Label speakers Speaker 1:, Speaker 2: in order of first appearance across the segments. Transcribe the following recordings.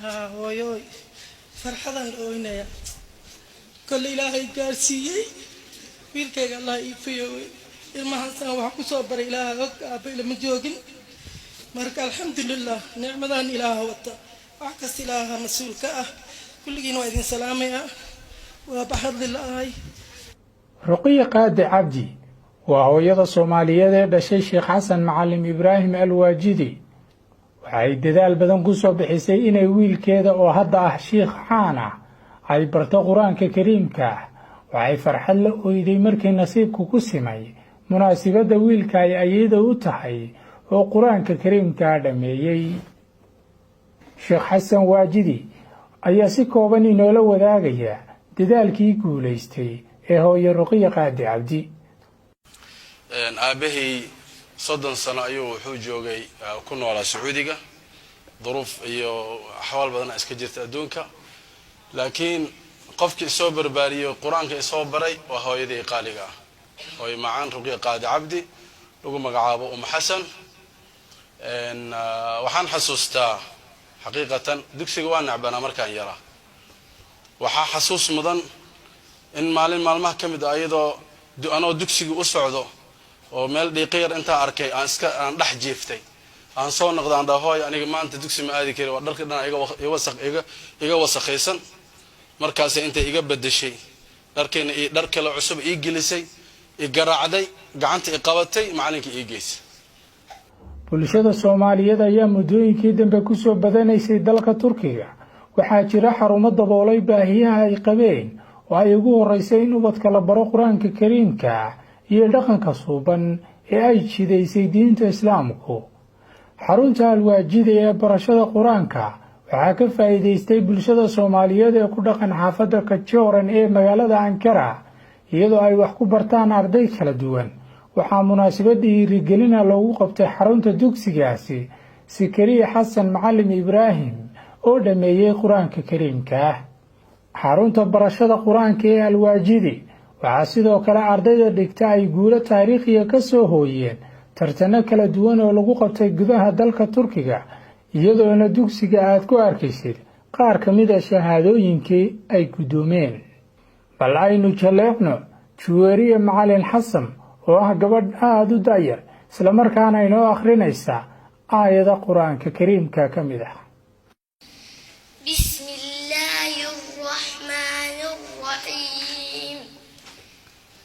Speaker 1: هو يوي فرحة أوينيا كل إلهي قارسيي ويلكي الله يفيوي المحسن وحكو صبر إلهي أبي لمجوجين مرك الحمد لله نعمة إله وطا وعكس إله مسؤول كأه كل جين وإذن سلامي وبحر الله
Speaker 2: رقية قاد عبدي وهو يدا صومالية دشي شيخ حسن معلم إبراهيم الواجدي waxay dadaal badan ku soo bixisay inay wiilkeeda oo hadda ah sheekh xaana ay barto quraanka kariimka waxay farxad la ooyday markii nasiibku ku simay munaasabada wiilka ay ayada u tahay oo quraanka kariimka dhameeyay sheekh xasan waajidi ayaa si kooban inoola wadaagaya dadaalkii guuleystay ee hooyo ruqiya qaadi cabdi
Speaker 3: aabahii 30 sano ayuu wuxuu joogay ku noolaa Sacuudiga duruuf iyo xawal badan iska jirta adduunka laakiin qofkii soo barbaariyay quraanka soo baray waa hooyadii qaaliga hooyo macaan ruqiya qaadi cabdi lagu magacaabo xasan waxaan xasuustaa xaqiiqatan dugsiga waan nacbana markaan yaraa waxa xasuus mudan in maalmaha kamid ah iyadoo anoo dugsiga u socdo oo meel dhiiqyar inta arkay aan dhax jiiftay aan soo noqdaan dhahooy aniga maanta dugsi ma aadi kari waa dhalka dhan iga wasaqaysan markaas inta iga bedeshay dharkeena iyo dhar kale cusub ii gelisay i garaacday gacanta i qabatay macalinka ii geysay
Speaker 2: bulshada Soomaaliyeed ayaa muddooyinkii dambe ku soo badanaysay dalka Turkiga waxaa jira xarumo daboolay baahiyaha ay qabeen oo ay ugu horeysay in ubadka la baro quraanka kariimka iyo dhaqanka suuban ee ay jidaysay diinta islaamku xarunta alwaajida ee barashada quraanka waxaa ka faa'iideystay bulshada Soomaaliyeed ee ku dhaqan xaafadda Kajoran ee magaalada Ankara iyadoo ay wax ku bartaan arday kala duwan waxaa munaasabad dhiirigelin loogu qabtay xarunta dugsigaasi Sikariya Xasan Macallim Ibraahim oo dhameeyay quraanka kariimka xarunta barashada quraanka ee alwaajidi waxaa sidoo kale ardayda dhigta ay guulo taariikhiya ka soo hooyeen tartano kala duwan oo lagu qabtay gudaha dalka Turkiga iyadoona dugsiga aad ku arkaysid qaar ka mid ah shahaadooyinkii ay gudoomeen bal aynu jaleecno Juwariya Macalin Xasan oo ah gabadh aad u daayar isla markaana inoo akhrinaysa aayada quraanka kariimka ka mid ah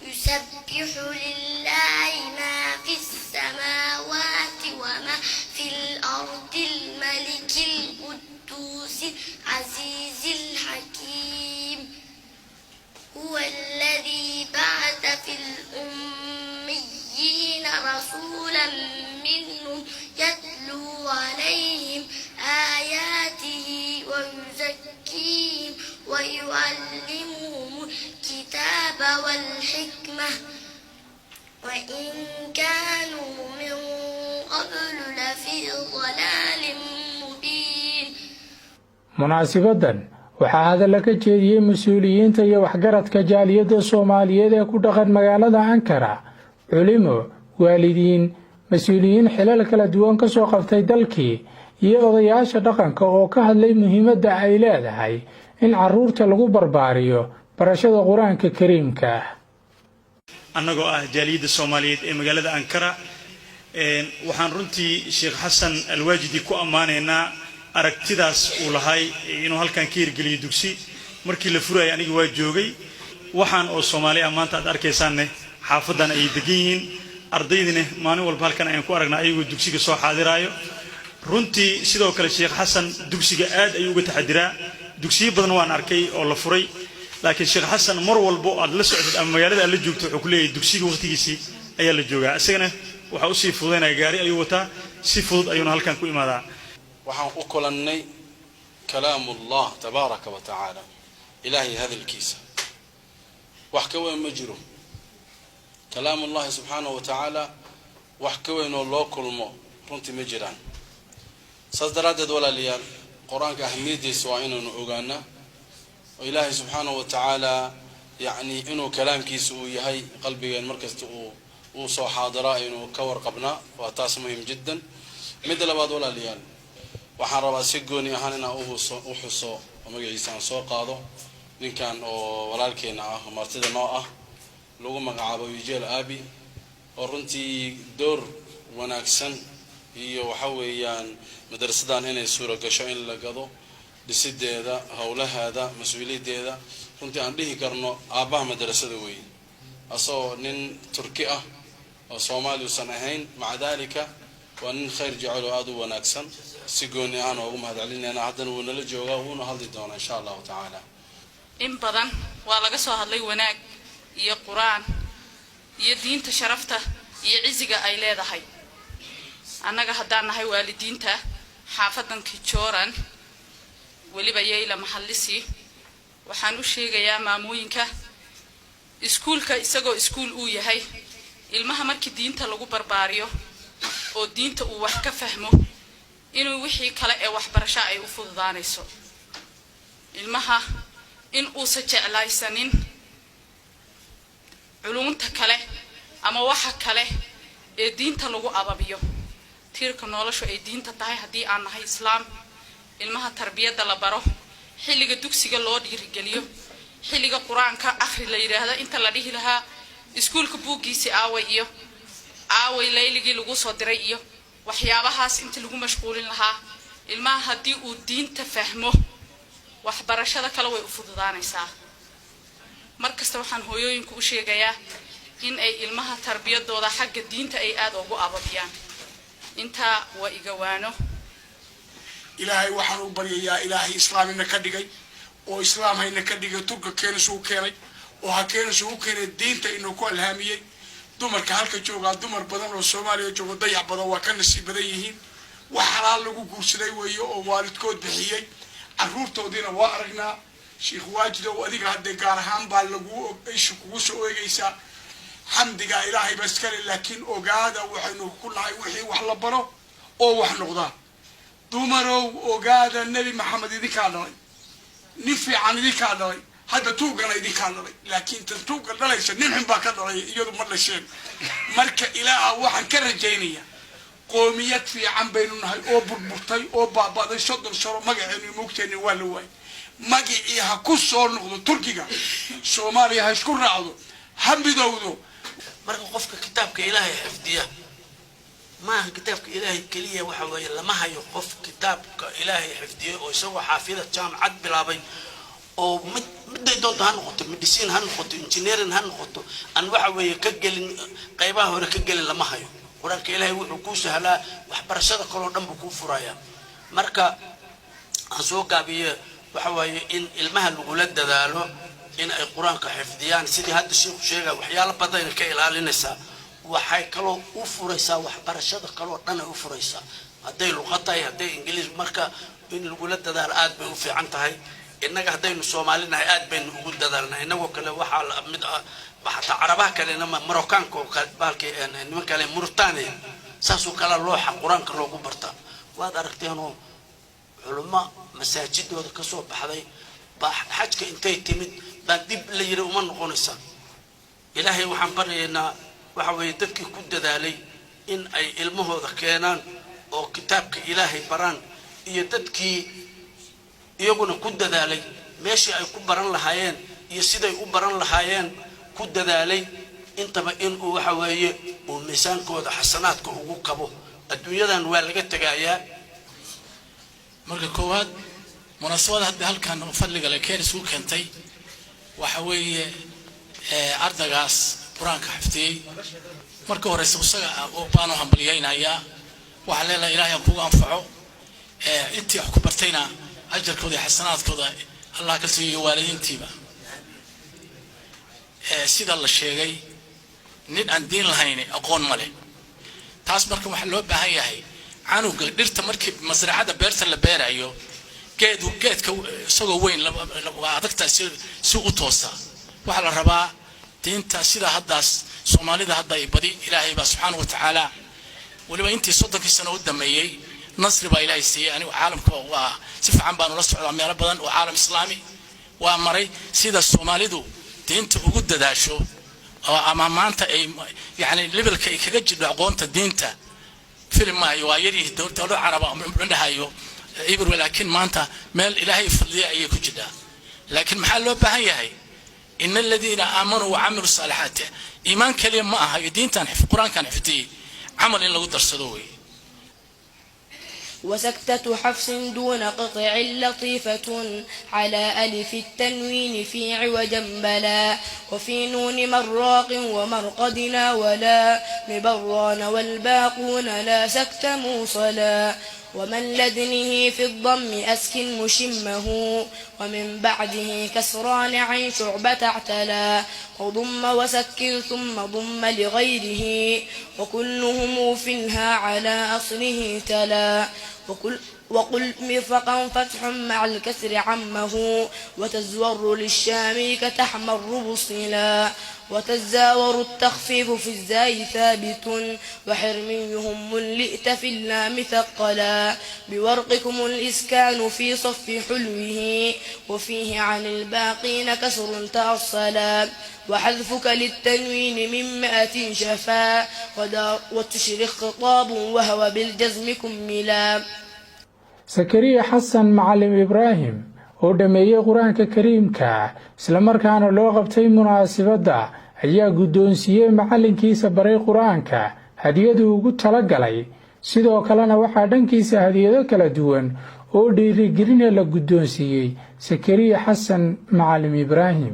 Speaker 4: يسبح لله ما في السماوات وما في الأرض الملك القدوس العزيز الحكيم هو الذي بعث في الأميين رسولا منهم يتلو عليهم آياته ويزكيهم ويعلمهم الكتاب والحكمة وإن كانوا من قبل لفي ضلال مبين
Speaker 2: مناسبة waxaa hadal ka jeediyay mas'uuliyiinta iyo waxgaradka jaaliyadda Soomaaliyeed ee ku dhaqan magaalada Ankara culimo waalidiin mas'uuliyiin xilal kala duwan ka soo qabtay dalkii iyo odayaasha dhaqanka oo ka hadlay muhiimadda ay leedahay in caruurta lagu barbaariyo barashada quraanka kariimka
Speaker 5: annagoo ah jaaliyadda Soomaaliyeed ee magaalada Ankara waxaan runtii Sheekh Xasan Alwaajidi ku amaaneynaa aragtidaas uu lahay inuu halkan ka hirgeliyo dugsi markii la furay aniga waa joogay waxaan oo Soomaaliya maanta aad arkaysaan xaafadan ay degan yihiin ardaydina maalin walba halkan ayaan ku aragnaa ayagoo dugsiga soo xaadiraayo runtii sidoo kale Sheekh Xasan dugsiga aad ayuu uga taxadiraa dugsiyo badan waan arkay oo la furay laakiin Sheekh Xasan mar walba aad la socdid ama magaalada aad la joogto wuxuu ku leeyahay dugsiga waqtigiisii ayaa la joogaa isagana waxa uu sii fududeynaa gaari ayuu wataa si fudud ayuuna halkan ku imaadaa
Speaker 3: waxaan u kulannay kalaamullah tabaaraka wa tacaala ilaahay hadalkiisa wax ka weyn ma jiro kalaamullah subhanahu wa tacaala wax ka weyn oo loo kulmo runtii ma jiraan saas daraadeed walaalayaal quraanka ahmiyadiisa waa inaanu ogaanaa oo ilaahay subhanahu wa tacaala يعني إنه كلام كيس ويهي قلبي المركز وصو حاضرة إنه كور قبنا وتاس مهم جدا مثل بعض ولا ليال waxaan rabaa si gooni ahaan inaan u xuso oo magaciisa aan soo qaado ninkan oo walaalkeena ah martida noo ah lagu magacaabo Yujeel Abi oo runtii door wanaagsan iyo waxa weeyaan madrasadan inay suura gasho in la gado dhisideeda hawlaheeda mas'uuliyadeeda runtii aan dhihi karno aabaha madrasada weey asoo nin Turki ah oo Soomaali usan ahayn macdaalika waa nin khayr jecel oo aad u wanaagsan si gooni ahaan ugu mahadcelinayna haddana wuu nala joogaa wuuna hadli doonaa insha Allah ta'ala
Speaker 6: in badan waa laga soo hadlay wanaag iyo quraan iyo diinta sharafta iyo ciziga ay leedahay annaga haddaan nahay waalidiinta xaafadan Kijooran waliba yeela maxallisi waxaan u sheegayaa maamooyinka iskuulka isagoo iskuul uu yahay ilmaha markii diinta lagu barbaariyo oo diinta uu wax ka fahmo inuu wixii kale ee waxbarasho ay u fududaanayso ilmaha in uu sajeclaysanin culumta kale ama waxa kale ee diinta lagu ababiyo tiirka nolosha ay diinta tahay hadii aan nahay islaam ilmaha tarbiyada la baro xilliga dugsiga loo dhiirigeliyo xilliga quraanka akhri la yiraahdo inta la dhihi lahaa iskuulka buugiisi aaway layligii lagu soo diray iyo waxyaabahaas inta lagu mashquulin lahaa ilmaha hadii uu diinta fahmo waxbarashada kale way u fududaanaysaa markasta waxaan hooyooyinku u sheegayaa in ay ilmaha tarbiyadooda xagga diinta ay aad ugu ababiyaan inta waa iga waano
Speaker 7: ilaahay waxaan u baryayaa ilaahay islaamina ka dhigay oo islaamhayna ka dhigay turka keenaysu keenay oo ha keenaysu u keenay diinta inuu ku alhaamiyay dumarka halka jooga dumar badan oo Soomaaliya jooga dayac badan waa ka nasiib badan yihiin wax xalaal lagu guursaday weeyo oo waalidkood bixiyay caruurtoodina waa aragnaa sheekh waajid oo adiga hadda gaar ahaan baa lagu ishu kugu soo eegaysaa xamdiga ilaahay bas kale laakiin ogaada waxaynu ku nahay wixii wax la baro oo wax noqda dumarow ogaada nabi maxamed idinka dhalay nin fiican idinka dhalay hadda tuugana idinka dhalay laakiin tan tuuga dhalaysa nin xun baa ka dhalay iyadu ma dhasheen marka ilaaha waxaan ka rajaynayaa qoomiyad fiican baynu nahay oo burburtay oo baabaday 30 sano magaceenu mugteeni waa la waay magicii ha ku soo noqdo turkiga Soomaaliya ha isku raacdo hamidowdo
Speaker 8: marka qofka kitaabka ilaahay xifdiya ma kitaabka ilaahay kaliya waxa weeye lama hayo qof kitaabka ilaahay xifdiyo oo isagoo xaafida jaamacad bilaabay oo midday doonto ha noqoto medicine ha noqoto engineering ha noqoto aan waxa weeye ka gelin qaybaha hore ka gelin lama hayo quraanka ilaahay wuxuu ku sahlaa waxbarashada kale oo dhan buu ku furayaa marka aan soo gaabiyo waxa weeye in ilmaha lagu la dadaalo in ay quraanka xifdiyaan sidii hadda sheekhu sheegay waxyaalo badan ka ilaalinaysa waxay kaloo u furaysaa waxbarashada kale oo dhan ay u furaysaa haday luqadda haday ingiriis marka in lagu la dadaalo aad bay u fiican tahay innaga hadaynu Soomaalinahay aad baynu ugu dadaalnaa inagoo kale waxa la mid ah waxa carabaha kalena Marookaanka oo baalkii niman kale Mauritania saasoo kala looxa quraanka loogu barta waad aragteenoo culumma masaajidooda ka soo baxday xajka intay timid baa dib la yiri uma noqonaysa ilaahay waxaan baryaynaa waxa weeye dadkii ku dadaalay in ay ilmahooda keenaan oo kitaabka ilaahay baraan iyo dadkii iyaguna ku dadaalay meeshii ay ku baran lahaayeen iyo siday u baran lahaayeen ku dadaalay intaba in uu waxa weeye oo miisaankooda xasanaadka ugu kabo adduunyadan waa laga tagayaa
Speaker 9: marka koowaad munaasabada hadda halkan fadliga la keenay soo keentay waxa weeye ardagaas quraanka xifdiyay marka hore isaga oo baano hambaliyaynaaya waxa leeyahay ilaahay ku anfaco intii wax ku bartayna ajarkooda xasanaadkooda Allah ka siiyo waalidiintiiba sida la sheegay nin aan diin lahayn aqoon ma leh taas marka waxa loo baahan yahay canuga dhirta markii masraacada beerta la beerayo geedka isagoo weyn waa adagta si u toosa waxa la rabaa diinta sida haddaas Soomaalida hadda ay badi Ilaahay ba subhanahu wa ta'ala waliba intii 30 sano u dhameeyay nasri ba Ilaahay siiyay anigu caalamka waa si fiican baan ula socdaa meel badan oo caalam islaami waa maray sida Soomaalidu diinta ugu dadaasho ama maanta ay yani levelka ay kaga jiro aqoonta diinta فيلم ما يوايري دولة عربة من هايو ibir laakiin maanta meel ilaahay fadliya ayay ku jirtaa laakiin maxaa loo baahan yahay in alladina aamanu wa amilu salihati iimaan kaliya ma aha diintan quraankan xifdiyay amal in lagu darsado way
Speaker 10: وسكتة حفص دون قطع لطيفة على ألف التنوين في عوجا بلا وفي نون مراق ومرقدنا ولا مبران والباقون لا سكت موصلا ومن لدنه في الضم أسكن مشمه ومن بعده كسران عين شعبة اعتلى وضم وسكن ثم ضم لغيره وكلهم فيها على أصله تلا وقل مرفقا فتح مع الكسر عمه وتزور للشام كتحمر بصلا وتزاور التخفيف في الزاي ثابت وحرميهم ملئت في اللام ثقلا بورقكم الإسكان في صف حلوه وفيه عن الباقين كسر تأصلا وحذفك للتنوين من 100 شفا وتشرق خطاب وهو بالجزم كملا
Speaker 2: سكريا حسن معلم إبراهيم oo dhameeyay quraanka kariimka isla markaana loo qabtay munaasabada ayaa guddoonsiiyay macalinkiisa baray quraanka hadiyadu ugu tala galay sidoo kalena waxa dhankiisa hadiyado kala duwan oo dhiirigelin la guddoonsiiyay Sakariya Xasan Macallim Ibrahim